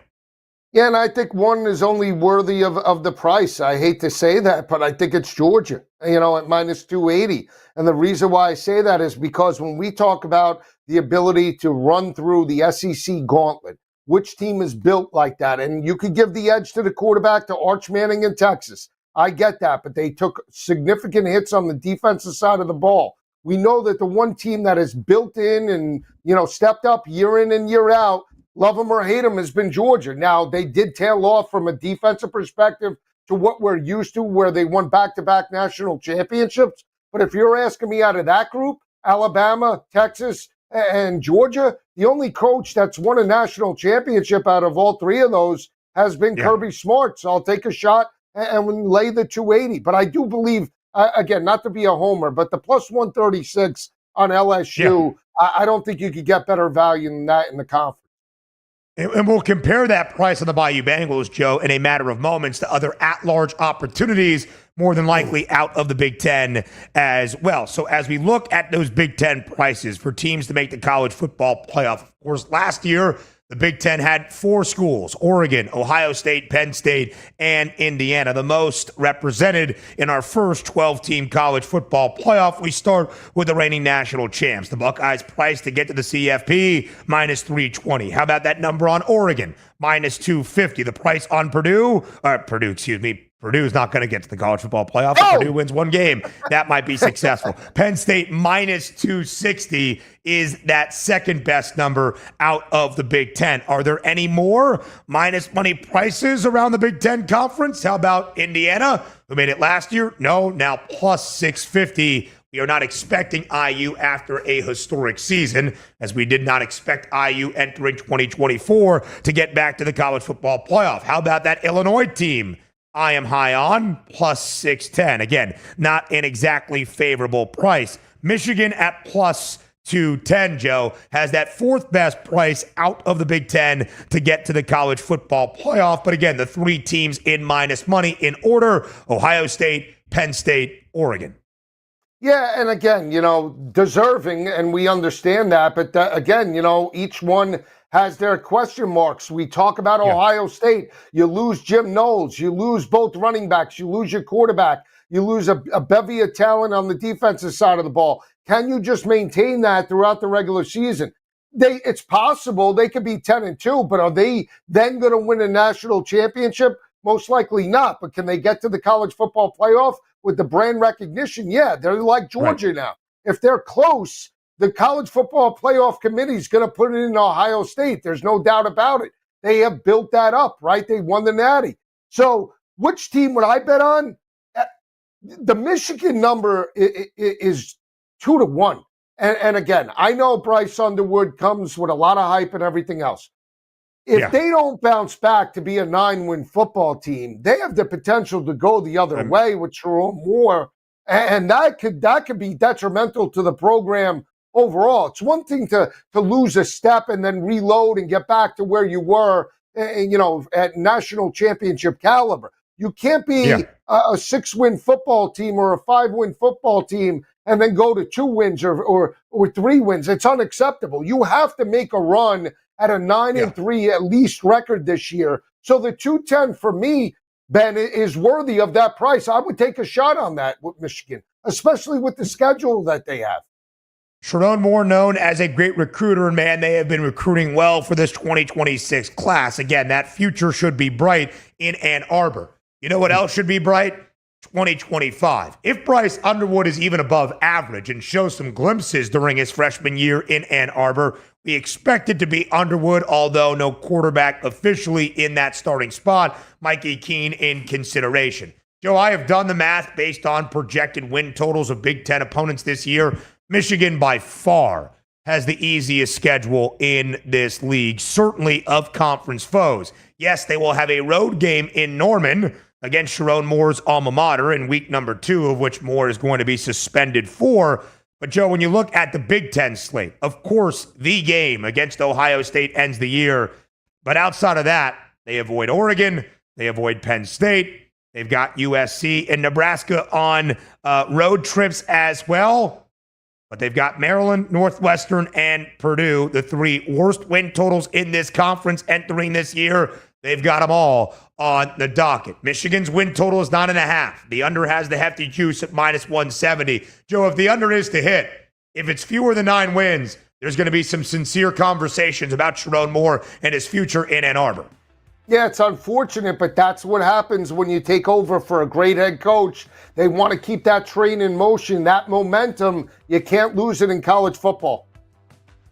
Yeah, and I think one is only worthy of the price. I hate to say that, but I think it's Georgia, at minus 280. And the reason why I say that is because when we talk about the ability to run through the SEC gauntlet, which team is built like that? And you could give the edge to the quarterback, to Arch Manning in Texas. I get that, but they took significant hits on the defensive side of the ball. We know that the one team that is built in and, stepped up year in and year out, love them or hate them, has been Georgia. Now, they did tail off from a defensive perspective to what we're used to, where they won back-to-back national championships. But if you're asking me out of that group, Alabama, Texas, and Georgia, the only coach that's won a national championship out of all three of those has been Kirby Smart. So I'll take a shot and lay the 280. But I do believe, again, not to be a homer, but the plus 136 on LSU, I don't think you could get better value than that in the conference. And we'll compare that price on the Bayou Bengals, Joe, in a matter of moments to other at-large opportunities, more than likely out of the Big Ten as well. So as we look at those Big Ten prices for teams to make the college football playoff, of course, last year, the Big Ten had 4 schools: Oregon, Ohio State, Penn State, and Indiana, the most represented in our first 12-team college football playoff. We start with the reigning national champs. The Buckeyes price to get to the CFP, minus 320. How about that number on Oregon? Minus 250. The price on Purdue's not going to get to the college football playoff. If Purdue wins one game, that might be successful. Penn State minus 260 is that second best number out of the Big Ten. Are there any more minus money prices around the Big Ten conference? How about Indiana, who made it last year? No, now plus 650. We are not expecting IU after a historic season, as we did not expect IU entering 2024 to get back to the college football playoff. How about that Illinois team I am high on, plus 610. Again, not an exactly favorable price. Michigan at plus 210, Joe, has that fourth best price out of the Big Ten to get to the college football playoff. But again, the three teams in minus money in order: Ohio State, Penn State, Oregon. Yeah, and again, deserving, and we understand that. But again, each one has their question marks. We talk about Ohio State. You lose Jim Knowles. You lose both running backs. You lose your quarterback. You lose a bevy of talent on the defensive side of the ball. Can you just maintain that throughout the regular season? It's possible. They could be 10-2, but are they then going to win a national championship? Most likely not. But can they get to the college football playoff with the brand recognition? Yeah, they're like Georgia now. If they're close, the college football playoff committee is going to put it in Ohio State. There's no doubt about it. They have built that up, right? They won the Natty. So which team would I bet on? The Michigan number is 2-1. And again, I know Bryce Underwood comes with a lot of hype and everything else. If they don't bounce back to be a 9-win football team, they have the potential to go the other way with Jerome Moore. And that could be detrimental to the program overall. It's one thing to lose a step and then reload and get back to where you were, at national championship caliber. You can't be a 6-win football team or a 5-win football team and then go to 2 wins or 3 wins. It's unacceptable. You have to make a run at a 9-3 at least record this year. So the 210 for me, Ben, is worthy of that price. I would take a shot on that with Michigan, especially with the schedule that they have. Sharon Moore, known as a great recruiter, and man, they have been recruiting well for this 2026 class. Again, that future should be bright in Ann Arbor. You know what else should be bright? 2025. If Bryce Underwood is even above average and shows some glimpses during his freshman year in Ann Arbor, we expect it to be Underwood, although no quarterback officially in that starting spot. Mikey Keene in consideration. Joe, I have done the math based on projected win totals of Big Ten opponents this year. Michigan by far has the easiest schedule in this league, certainly of conference foes. Yes, they will have a road game in Norman against Sharon Moore's alma mater in week number 2, of which Moore is going to be suspended for. But, Joe, when you look at the Big Ten slate, of course, the game against Ohio State ends the year. But outside of that, they avoid Oregon, they avoid Penn State, they've got USC and Nebraska on road trips as well. But they've got Maryland, Northwestern, and Purdue, the 3 worst win totals in this conference entering this year. They've got them all on the docket. Michigan's win total is 9.5. The under has the hefty juice at minus 170. Joe, if the under is to hit, if it's fewer than 9 wins, there's going to be some sincere conversations about Sharon Moore and his future in Ann Arbor. Yeah, it's unfortunate, but that's what happens when you take over for a great head coach. They want to keep that train in motion, that momentum. You can't lose it in college football.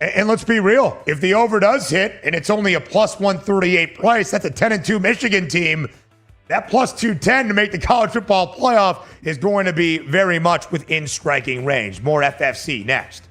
And let's be real. If the over does hit and it's only a plus 138 price, that's a 10-2 Michigan team. That plus 210 to make the college football playoff is going to be very much within striking range. More FFC next.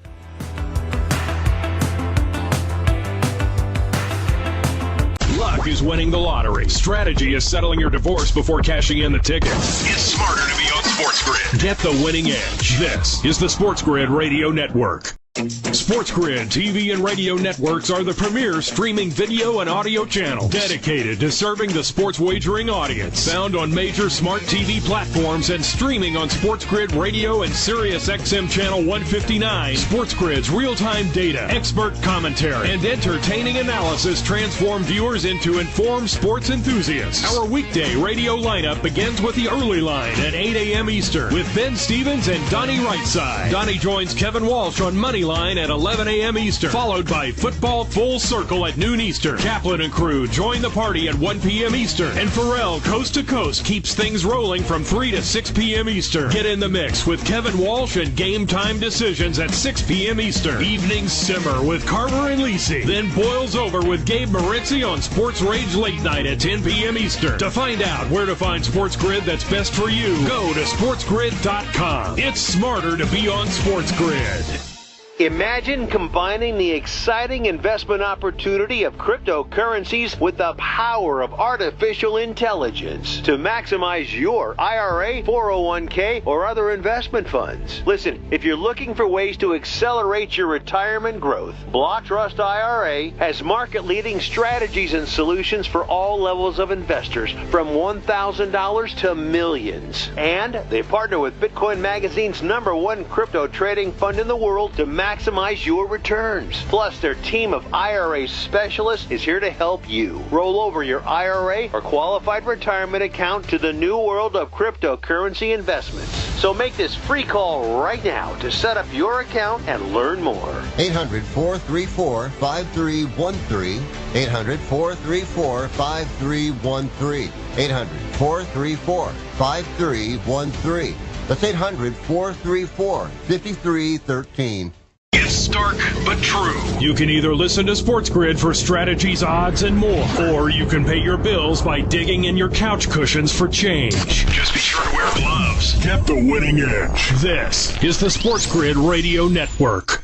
Luck is winning the lottery. Strategy is settling your divorce before cashing in the ticket. It's smarter to be on SportsGrid. Get the winning edge. This is the SportsGrid Radio Network. SportsGrid TV and radio networks are the premier streaming video and audio channel dedicated to serving the sports wagering audience. Found on major smart TV platforms and streaming on SportsGrid Radio and SiriusXM Channel 159. SportsGrid's real-time data, expert commentary, and entertaining analysis transform viewers into informed sports enthusiasts. Our weekday radio lineup begins with the early line at 8 a.m. Eastern with Ben Stevens and Donnie Rightside. Donnie joins Kevin Walsh on Money Line at 11 a.m. Eastern, followed by Football Full Circle at noon Eastern. Kaplan and crew join the party at 1 p.m. Eastern, and Pharrell Coast to Coast keeps things rolling from 3 to 6 p.m. Eastern. Get in the mix with Kevin Walsh and Game Time Decisions at 6 p.m. Eastern. Evenings simmer with Carver and Lisi, then boils over with Gabe Moritzi on Sports Rage Late Night at 10 p.m. Eastern. To find out where to find SportsGrid that's best for you, go to sportsgrid.com. It's smarter to be on SportsGrid. Imagine combining the exciting investment opportunity of cryptocurrencies with the power of artificial intelligence to maximize your IRA, 401k, or other investment funds. Listen, if you're looking for ways to accelerate your retirement growth, Block Trust IRA has market-leading strategies and solutions for all levels of investors, from $1,000 to millions. And they partner with Bitcoin Magazine's #1 crypto trading fund in the world to maximize your returns. Plus, their team of IRA specialists is here to help you roll over your IRA or qualified retirement account to the new world of cryptocurrency investments. So make this free call right now to set up your account and learn more. 800-434-5313. 800-434-5313. 800-434-5313. That's 800-434-5313. It's stark but true. You can either listen to SportsGrid for strategies, odds, and more, or you can pay your bills by digging in your couch cushions for change. Just be sure to wear gloves. Get the winning edge. This is the SportsGrid Radio Network.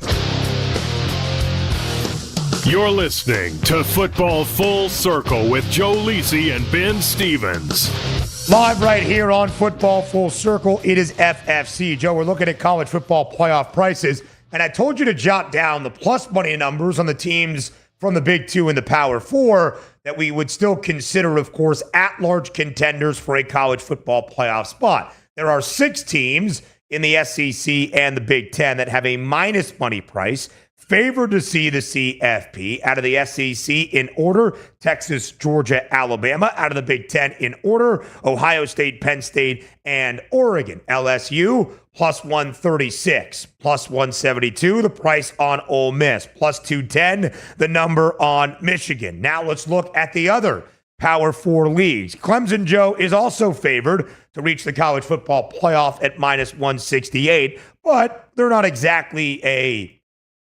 You're listening to Football Full Circle with Joe Lisi and Ben Stevens. Live right here on Football Full Circle, it is FFC. Joe, we're looking at college football playoff prices. And I told you to jot down the plus money numbers on the teams from the Big Two and the Power Four that we would still consider, of course, at-large contenders for a college football playoff spot. There are 6 teams in the SEC and the Big Ten that have a minus money price, favored to see the CFP. Out of the SEC in order, Texas, Georgia, Alabama. Out of the Big Ten in order, Ohio State, Penn State, and Oregon. LSU, plus 136, plus 172, the price on Ole Miss, plus 210, the number on Michigan. Now let's look at the other Power 4 leagues. Clemson, Joe, is also favored to reach the college football playoff at minus 168, but they're not exactly a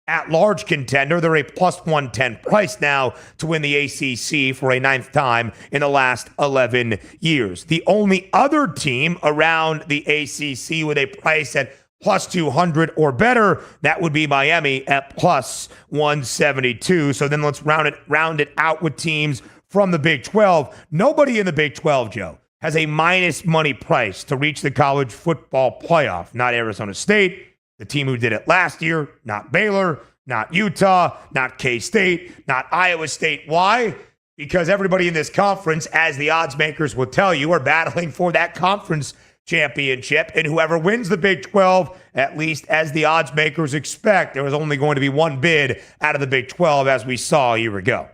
at-large contender. They're a plus 110 price now to win the ACC for a 9th time in the last 11 years. The only other team around the ACC with a price at plus 200 or better, that would be Miami at plus 172. So then let's round it out with teams from the Big 12. Nobody in the Big 12, Joe, has a minus money price to reach the college football playoff. Not Arizona State, the team who did it last year, not Baylor, not Utah, not K-State, not Iowa State. Why? Because everybody in this conference, as the odds makers will tell you, are battling for that conference championship. And whoever wins the Big 12, at least as the odds makers expect, there was only going to be one bid out of the Big 12, as we saw a year ago.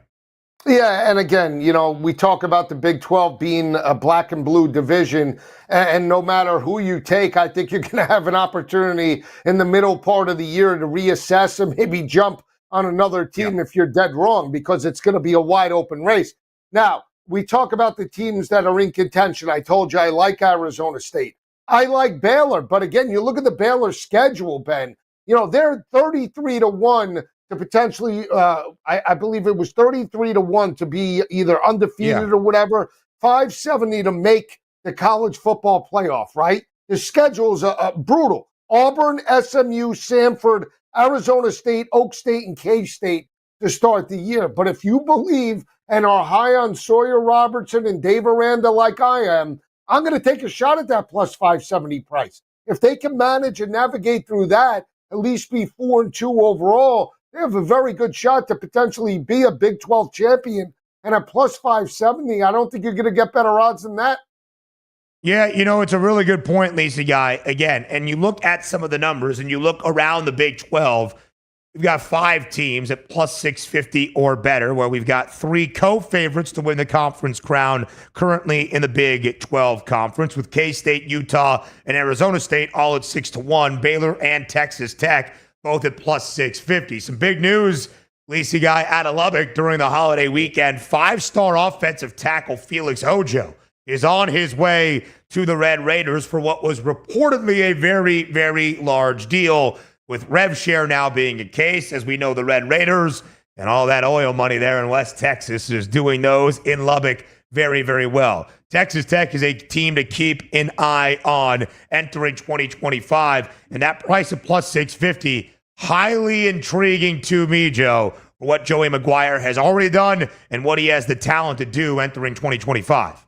Yeah, and again, we talk about the Big 12 being a black and blue division, and no matter who you take, I think you're going to have an opportunity in the middle part of the year to reassess and maybe jump on another team if you're dead wrong, because it's going to be a wide open race. Now, we talk about the teams that are in contention. I told you I like Arizona State. I like Baylor, but again, you look at the Baylor schedule, Ben, they're 33-1 to potentially, I believe it was 33-1 to be either undefeated or whatever, 570 to make the college football playoff, right? The schedule is brutal. Auburn, SMU, Samford, Arizona State, Oak State, and K-State to start the year. But if you believe and are high on Sawyer Robertson and Dave Aranda like I am, I'm going to take a shot at that plus 570 price. If they can manage and navigate through that, at least be 4-2 overall, they have a very good shot to potentially be a Big 12 champion. And at plus 570, I don't think you're going to get better odds than that. Yeah, it's a really good point, Lisa Guy. Again, and you look at some of the numbers and you look around the Big 12, we've got 5 teams at plus 650 or better, where we've got 3 co-favorites to win the conference crown currently in the Big 12 conference, with K-State, Utah, and Arizona State all at 6-1, Baylor and Texas Tech both at plus 650. Some big news, Lisa Guy, out of Lubbock during the holiday weekend. 5-star offensive tackle Felix Hojo is on his way to the Red Raiders for what was reportedly a very, very large deal, with rev share now being a case. As we know, the Red Raiders and all that oil money there in West Texas is doing those in Lubbock very, very well. Texas Tech is a team to keep an eye on entering 2025, and that price of plus 650, highly intriguing to me, Joe, for what Joey McGuire has already done and what he has the talent to do entering 2025.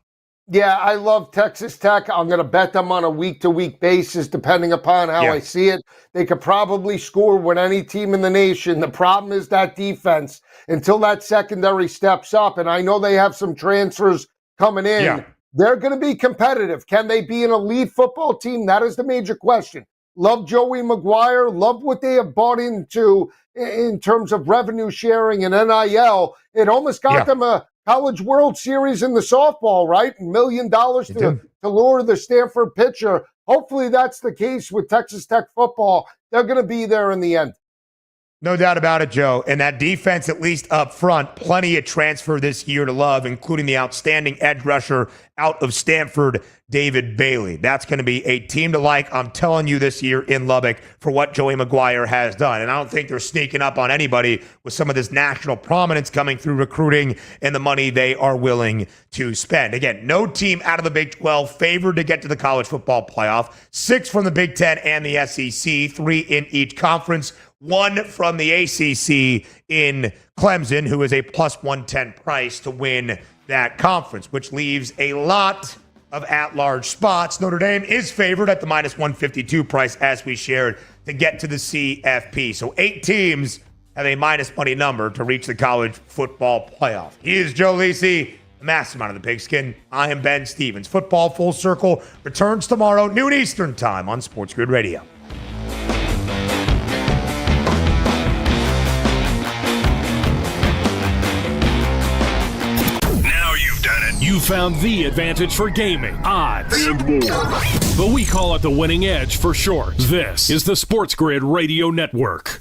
Yeah, I love Texas Tech. I'm going to bet them on a week-to-week basis, depending upon how I see it. They could probably score with any team in the nation. The problem is that defense, until that secondary steps up, and I know they have some transfers coming in, they're going to be competitive. Can they be an elite football team? That is the major question. Love Joey McGuire. Love what they have bought into in terms of revenue sharing and NIL. It almost got them a College World Series in the softball, right? $1 million to lure the Stanford pitcher. Hopefully that's the case with Texas Tech football. They're going to be there in the end. No doubt about it, Joe. And that defense, at least up front, plenty of transfer this year to love, including the outstanding edge rusher out of Stanford, David Bailey. That's going to be a team to like, I'm telling you, this year in Lubbock for what Joey McGuire has done. And I don't think they're sneaking up on anybody with some of this national prominence coming through recruiting and the money they are willing to spend. Again, no team out of the Big 12 favored to get to the college football playoff. 6 from the Big 10 and the SEC, 3 in each conference. 1 from the ACC in Clemson, who is a plus 110 price to win that conference, which leaves a lot of at-large spots. Notre Dame is favored at the minus 152 price, as we shared, to get to the CFP. So 8 teams have a minus money number to reach the college football playoff. He is Joe Lisi, the mastermind of the Pigskin. I am Ben Stevens. Football Full Circle returns tomorrow, noon Eastern time on SportsGrid Radio. You found the advantage for gaming, odds, and more. But we call it the winning edge for short. This is the SportsGrid Radio Network.